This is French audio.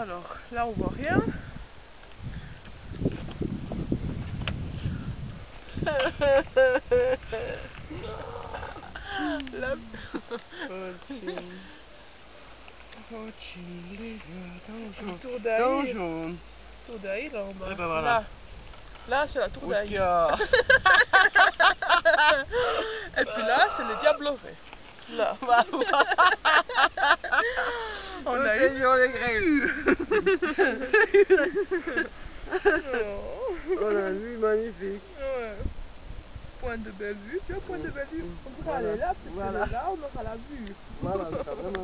Alors, là on voit rien. Là... Tour d'Aïr. Tour d'Aïr, là en bas. Ben voilà. Là c'est la tour d'Aïr. A... Et puis là c'est le Diabloret. Là. On a eu les grèves. On a une vue magnifique. Ouais. Point de belle vue, tu vois, point de belle vue. On pourra aller là, puis là on aura la vue. Voilà, ça vraiment.